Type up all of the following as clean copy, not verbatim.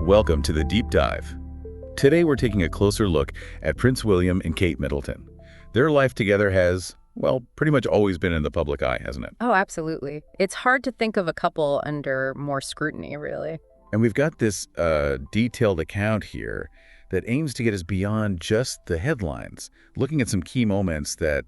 Welcome to the Deep Dive. Today we're taking a closer look at Prince William and Kate Middleton. Their life together has, well, pretty much always been in the public eye, hasn't it? Oh, absolutely. It's hard to think of a couple under more scrutiny, really. And we've got this detailed account here that aims to get us beyond just the headlines, looking at some key moments that,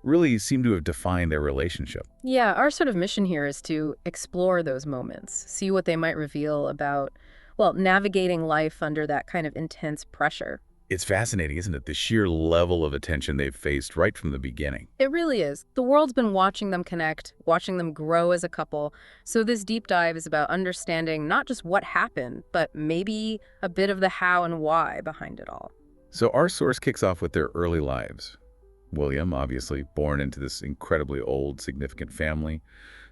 really seem to have defined their relationship. Yeah, our sort of mission here is to explore those moments, see what they might reveal about, well, navigating life under that kind of intense pressure. It's fascinating, isn't it? The sheer level of attention they've faced right from the beginning. It really is. The world's been watching them connect, watching them grow as a couple. So this deep dive is about understanding not just what happened, but maybe a bit of the how and why behind it all. So our source kicks off with their early lives. William, obviously, born into this incredibly old, significant family,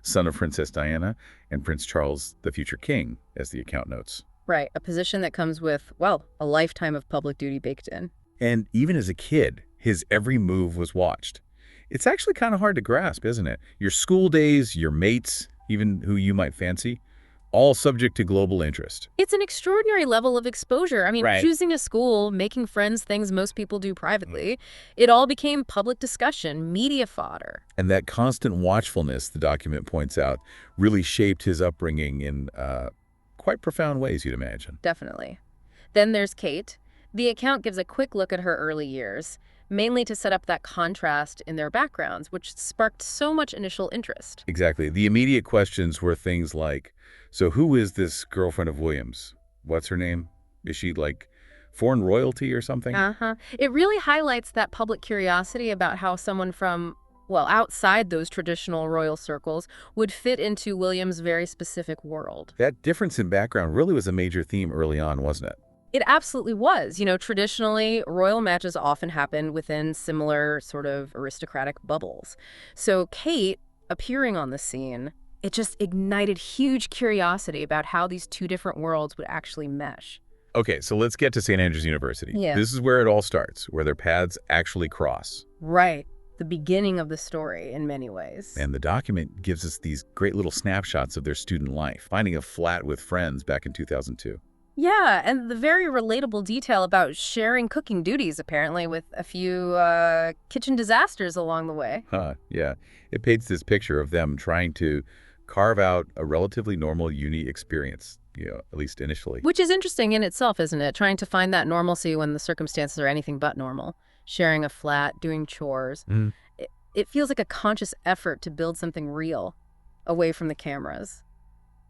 son of Princess Diana and Prince Charles, the future king, as the account notes. Right, a position that comes with, well, a lifetime of public duty baked in. And even as a kid, his every move was watched. It's actually kind of hard to grasp, isn't it? Your school days, your mates, even who you might fancy, all subject to global interest. It's an extraordinary level of exposure. I mean, Right. choosing a school, making friends, things most people do privately, it all became public discussion, media fodder. And that constant watchfulness, the document points out, really shaped his upbringing in quite profound ways, you'd imagine. Definitely. Then there's Kate. The account gives a quick look at her early years, mainly to set up that contrast in their backgrounds, which sparked so much initial interest. Exactly. The immediate questions were things like, so who is this girlfriend of William's? What's her name? Is she like foreign royalty or something? Uh-huh. It really highlights that public curiosity about how someone from, well, outside those traditional royal circles would fit into William's very specific world. That difference in background really was a major theme early on, wasn't it? It absolutely was. Traditionally, royal matches often happen within similar sort of aristocratic bubbles. So Kate appearing on the scene, it just ignited huge curiosity about how these two different worlds would actually mesh. Okay, so let's get to St. Andrews University. Yeah. This is where it all starts, where their paths actually cross. Right. The beginning of the story in many ways. And the document gives us these great little snapshots of their student life, finding a flat with friends back in 2002. Yeah, and the very relatable detail about sharing cooking duties, apparently, with a few kitchen disasters along the way. Yeah. It paints this picture of them trying to carve out a relatively normal uni experience, at least initially. Which is interesting in itself, isn't it? Trying to find that normalcy when the circumstances are anything but normal. Sharing a flat, doing chores. Mhm. It feels like a conscious effort to build something real away from the cameras.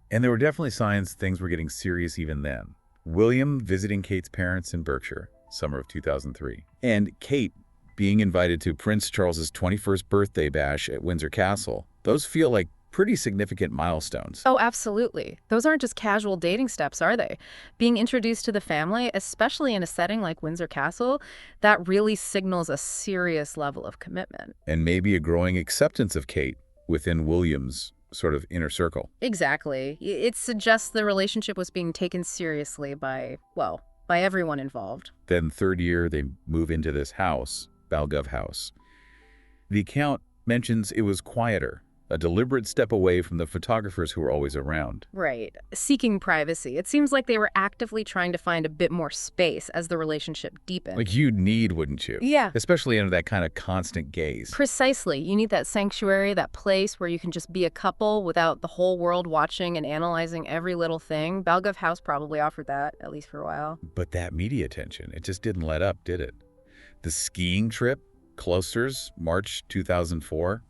And there were definitely signs things were getting serious even then. William visiting Kate's parents in Berkshire, summer of 2003. And Kate being invited to Prince Charles's 21st birthday bash at Windsor Castle. Those feel like pretty significant milestones. Oh, absolutely. Those aren't just casual dating steps, are they? Being introduced to the family, especially in a setting like Windsor Castle, that really signals a serious level of commitment. And maybe a growing acceptance of Kate within William's sort of inner circle. Exactly. It suggests the relationship was being taken seriously by everyone involved. Then third year, they move into this house, Balgov House. The account mentions it was quieter, a deliberate step away from the photographers who were always around. Right. Seeking privacy. It seems like they were actively trying to find a bit more space as the relationship deepened. Like you'd need, wouldn't you? Yeah. Especially under that kind of constant gaze. Precisely. You need that sanctuary, that place where you can just be a couple without the whole world watching and analyzing every little thing. Balgov House probably offered that, at least for a while. But that media attention, it just didn't let up, did it? The skiing trip, Cloisters, March 2004,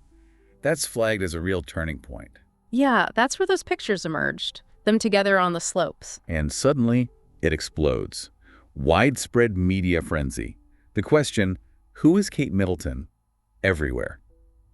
that's flagged as a real turning point. Yeah, that's where those pictures emerged. Them together on the slopes. And suddenly, it explodes. Widespread media frenzy. The question, who is Kate Middleton? Everywhere.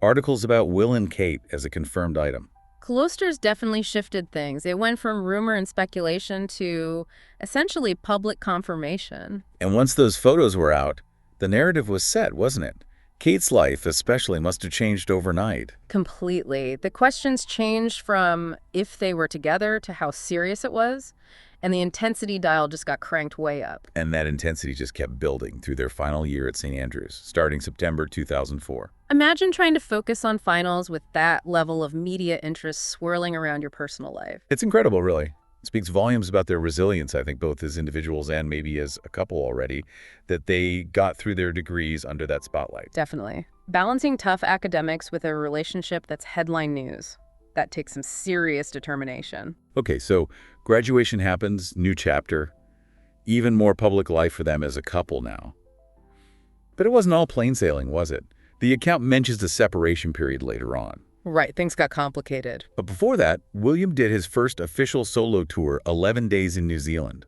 Articles about Will and Kate as a confirmed item. Cloisters definitely shifted things. It went from rumor and speculation to essentially public confirmation. And once those photos were out, the narrative was set, wasn't it? Kate's life especially must have changed overnight. Completely. The questions changed from if they were together to how serious it was, and the intensity dial just got cranked way up. And that intensity just kept building through their final year at St. Andrews, starting September 2004. Imagine trying to focus on finals with that level of media interest swirling around your personal life. It's incredible, really. Speaks volumes about their resilience, I think, both as individuals and maybe as a couple already, that they got through their degrees under that spotlight. Definitely. Balancing tough academics with a relationship that's headline news. That takes some serious determination. Okay, so graduation happens, new chapter, even more public life for them as a couple now. But it wasn't all plain sailing, was it? The account mentions the separation period later on. Right, things got complicated. But before that, William did his first official solo tour, 11 days in New Zealand.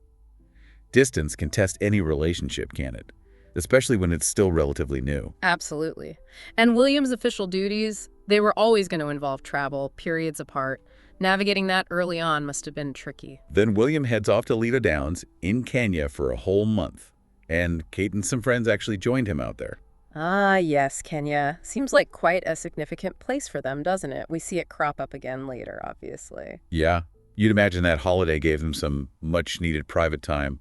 Distance can test any relationship, can it? Especially when it's still relatively new. Absolutely. And William's official duties, they were always going to involve travel, periods apart. Navigating that early on must have been tricky. Then William heads off to Lido Downs in Kenya for a whole month. And Kate and some friends actually joined him out there. Ah, yes, Kenya. Seems like quite a significant place for them, doesn't it? We see it crop up again later, obviously. Yeah, you'd imagine that holiday gave them some much-needed private time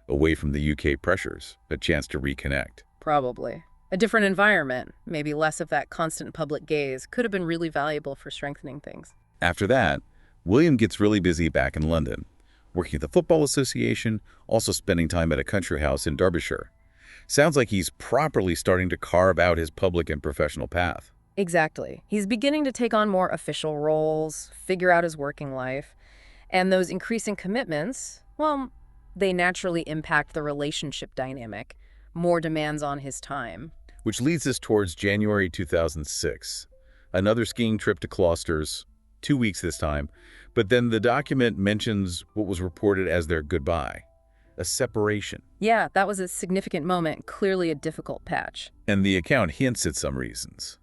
away from the UK pressures, a chance to reconnect. Probably. A different environment, maybe less of that constant public gaze, could have been really valuable for strengthening things. After that, William gets really busy back in London, working at the Football Association, also spending time at a country house in Derbyshire. Sounds like he's properly starting to carve out his public and professional path. Exactly. He's beginning to take on more official roles, figure out his working life, and those increasing commitments, well, they naturally impact the relationship dynamic, more demands on his time. Which leads us towards January 2006. Another skiing trip to Closters, 2 weeks this time, but then the document mentions what was reported as their goodbye. A separation. Yeah, that was a significant moment, clearly a difficult patch. And the account hints at some reasons.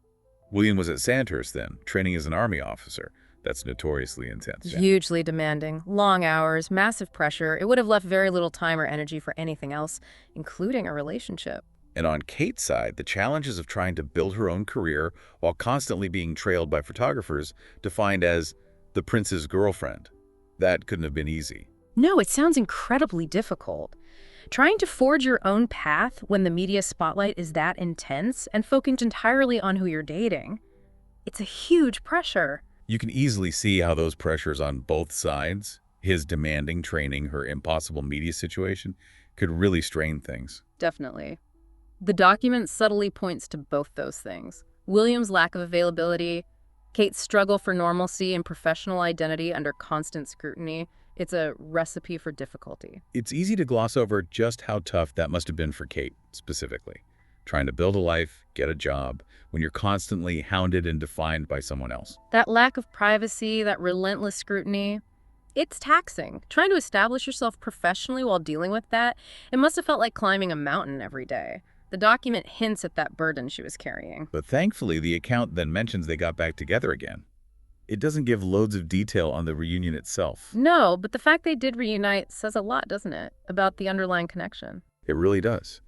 William was at Sandhurst then, training as an army officer. That's notoriously intense. Hugely demanding, long hours, massive pressure. It would have left very little time or energy for anything else, including a relationship. And on Kate's side, the challenges of trying to build her own career while constantly being trailed by photographers defined as the prince's girlfriend. That couldn't have been easy. No, it sounds incredibly difficult. Trying to forge your own path when the media spotlight is that intense and focused entirely on who you're dating, it's a huge pressure. You can easily see how those pressures on both sides, his demanding training, her impossible media situation, could really strain things. Definitely. The document subtly points to both those things. William's lack of availability, Kate's struggle for normalcy and professional identity under constant scrutiny. It's a recipe for difficulty. It's easy to gloss over just how tough that must have been for Kate, specifically. Trying to build a life, get a job, when you're constantly hounded and defined by someone else. That lack of privacy, that relentless scrutiny, it's taxing. Trying to establish yourself professionally while dealing with that, it must have felt like climbing a mountain every day. The document hints at that burden she was carrying. But thankfully, the account then mentions they got back together again. It doesn't give loads of detail on the reunion itself. No, but the fact they did reunite says a lot, doesn't it? About the underlying connection. It really does.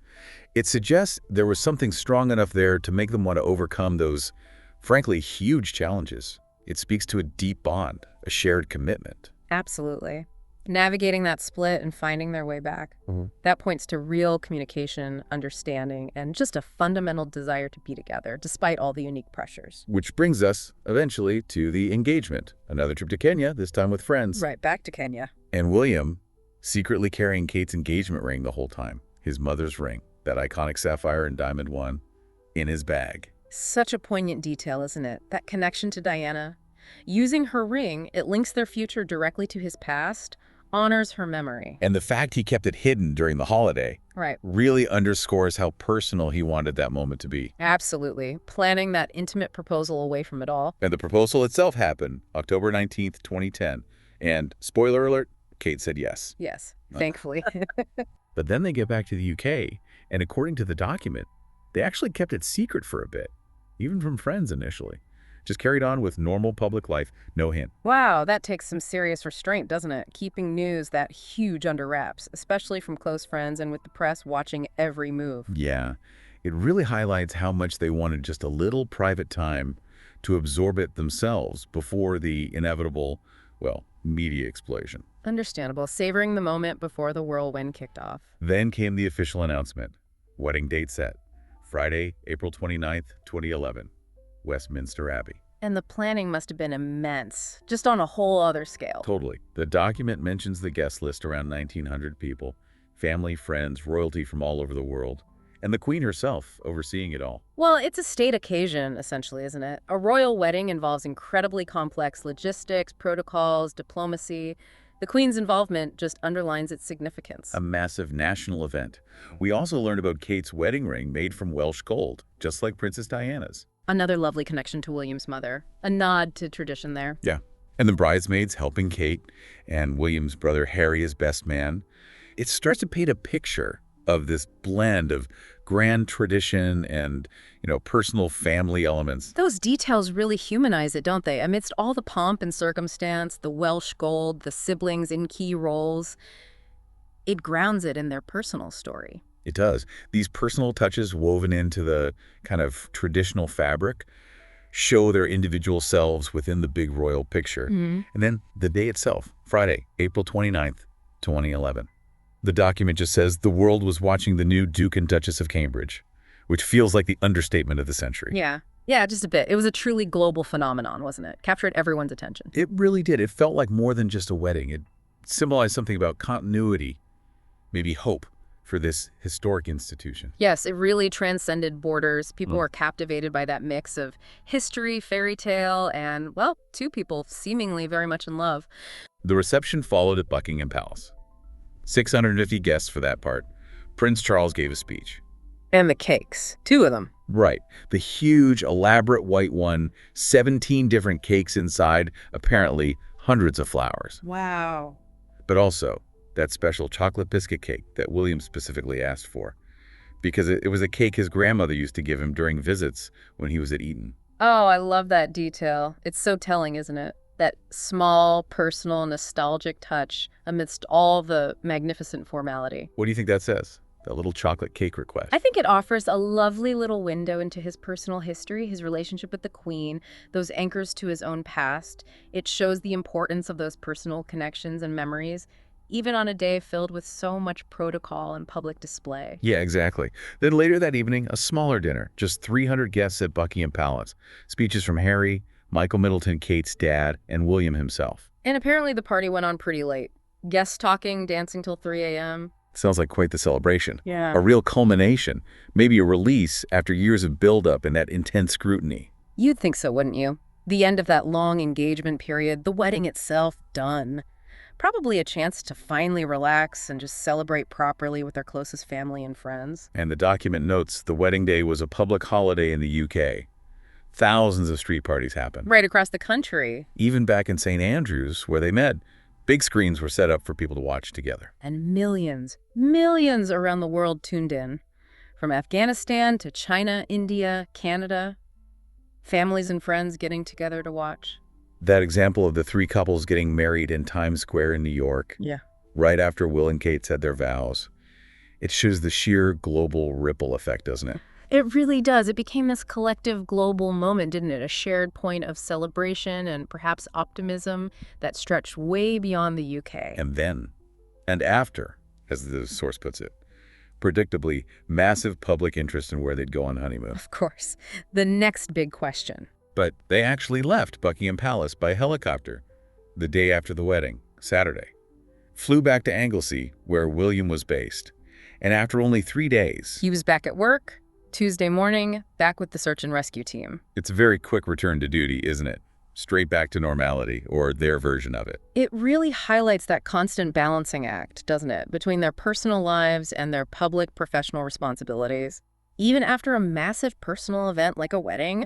It suggests there was something strong enough there to make them want to overcome those, frankly, huge challenges. It speaks to a deep bond, a shared commitment. Absolutely. Navigating that split and finding their way back. That points to real communication, understanding, and just a fundamental desire to be together, despite all the unique pressures. Which brings us, eventually, to the engagement. Another trip to Kenya, this time with friends. Right, back to Kenya. And William, secretly carrying Kate's engagement ring the whole time. His mother's ring, that iconic sapphire and diamond one, in his bag. Such a poignant detail, isn't it? That connection to Diana. Using her ring, it links their future directly to his past, honors her memory. And the fact he kept it hidden during the holiday really underscores how personal he wanted that moment to be. Absolutely. Planning that intimate proposal away from it all. And the proposal itself happened October 19th, 2010. And spoiler alert, Kate said yes. Yes, thankfully. But then they get back to the UK, and according to the document, they actually kept it secret for a bit, even from friends initially. Just carried on with normal public life, no hint. Wow, that takes some serious restraint, doesn't it? Keeping news that huge under wraps, especially from close friends and with the press watching every move. Yeah, it really highlights how much they wanted just a little private time to absorb it themselves before the inevitable, well, media explosion. Understandable, savoring the moment before the whirlwind kicked off. Then came the official announcement. Wedding date set, Friday, April 29th, 2011. Westminster Abbey. And the planning must have been immense, just on a whole other scale. Totally. The document mentions the guest list around 1,900 people, family, friends, royalty from all over the world, and the Queen herself overseeing it all. Well, it's a state occasion, essentially, isn't it? A royal wedding involves incredibly complex logistics, protocols, diplomacy. The Queen's involvement just underlines its significance. A massive national event. We also learned about Kate's wedding ring made from Welsh gold, just like Princess Diana's. Another lovely connection to William's mother. A nod to tradition there. Yeah. And the bridesmaids helping Kate, and William's brother Harry as best man. It starts to paint a picture of this blend of grand tradition and, personal family elements. Those details really humanize it, don't they? Amidst all the pomp and circumstance, the Welsh gold, the siblings in key roles, it grounds it in their personal story. It does. These personal touches woven into the kind of traditional fabric show their individual selves within the big royal picture. And then the day itself, Friday, April 29th, 2011. The document just says the world was watching the new Duke and Duchess of Cambridge, which feels like the understatement of the century. Yeah, just a bit. It was a truly global phenomenon, wasn't it? Captured everyone's attention. It really did. It felt like more than just a wedding. It symbolized something about continuity, maybe hope, for this historic institution. Yes, it really transcended borders. People were captivated by that mix of history, fairy tale, and, well, two people seemingly very much in love. The reception followed at Buckingham Palace. 650 guests for that part. Prince Charles gave a speech. And the cakes. Two of them. Right. The huge, elaborate white one, 17 different cakes inside, apparently hundreds of flowers. Wow. But also that special chocolate biscuit cake that William specifically asked for, because it was a cake his grandmother used to give him during visits when he was at Eton. Oh, I love that detail. It's so telling, isn't it? That small, personal, nostalgic touch amidst all the magnificent formality. What do you think that says? That little chocolate cake request. I think it offers a lovely little window into his personal history, his relationship with the Queen, those anchors to his own past. It shows the importance of those personal connections and memories, even on a day filled with so much protocol and public display. Yeah, exactly. Then later that evening, a smaller dinner, just 300 guests at Buckingham Palace. Speeches from Harry, Michael Middleton, Kate's dad, and William himself. And apparently the party went on pretty late. Guests talking, dancing till 3 a.m. Sounds like quite the celebration. Yeah. A real culmination, maybe a release after years of buildup and that intense scrutiny. You'd think so, wouldn't you? The end of that long engagement period, the wedding itself, done. Probably a chance to finally relax and just celebrate properly with their closest family and friends. And the document notes the wedding day was a public holiday in the UK. Thousands of street parties happened. Right across the country. Even back in St. Andrews, where they met, big screens were set up for people to watch together. And millions around the world tuned in. From Afghanistan to China, India, Canada. Families and friends getting together to watch. That example of the three couples getting married in Times Square in New York, Yeah. right after Will and Kate said their vows, it shows the sheer global ripple effect, doesn't it? It really does. It became this collective global moment, didn't it? A shared point of celebration and perhaps optimism that stretched way beyond the UK. And then, and after, as the source puts it, predictably, massive public interest in where they'd go on honeymoon. Of course. The next big question. But they actually left Buckingham Palace by helicopter the day after the wedding, Saturday. Flew back to Anglesey, where William was based. And after only 3 days... He was back at work, Tuesday morning, back with the search and rescue team. It's a very quick return to duty, isn't it? Straight back to normality, or their version of it. It really highlights that constant balancing act, doesn't it, between their personal lives and their public professional responsibilities. Even after a massive personal event like a wedding,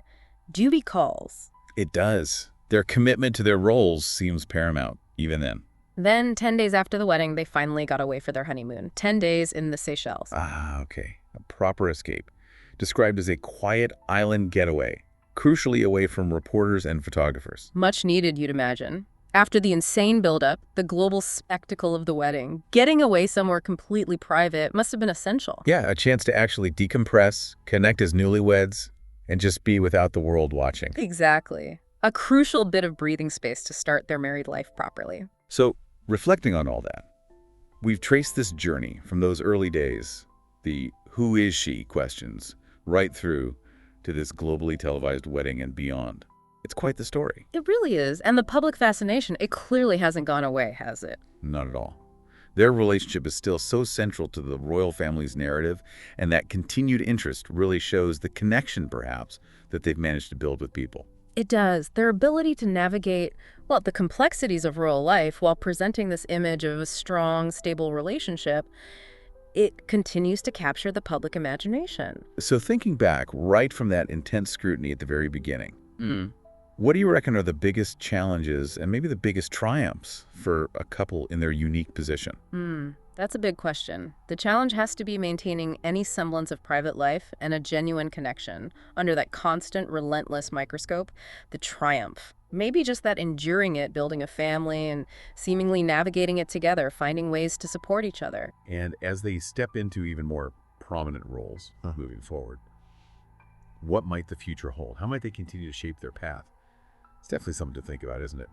duty calls. It does. Their commitment to their roles seems paramount, even then. Then, 10 days after the wedding, they finally got away for their honeymoon. 10 days in the Seychelles. Ah, okay. A proper escape. Described as a quiet island getaway, crucially away from reporters and photographers. Much needed, you'd imagine. After the insane buildup, the global spectacle of the wedding, getting away somewhere completely private must have been essential. Yeah, a chance to actually decompress, connect as newlyweds, and just be without the world watching. Exactly. A crucial bit of breathing space to start their married life properly. So, reflecting on all that, we've traced this journey from those early days, the who is she questions, right through to this globally televised wedding and beyond. It's quite the story. It really is. And the public fascination, it clearly hasn't gone away, has it? Not at all. Their relationship is still so central to the royal family's narrative, and that continued interest really shows the connection, perhaps, that they've managed to build with people. It does. Their ability to navigate, well, the complexities of royal life while presenting this image of a strong, stable relationship, it continues to capture the public imagination. So thinking back right from that intense scrutiny at the very beginning, Mm. what do you reckon are the biggest challenges and maybe the biggest triumphs for a couple in their unique position? That's a big question. The challenge has to be maintaining any semblance of private life and a genuine connection under that constant, relentless microscope. The triumph. Maybe just that enduring it, building a family, and seemingly navigating it together, finding ways to support each other. And as they step into even more prominent roles moving forward, what might the future hold? How might they continue to shape their path? It's definitely something to think about, isn't it?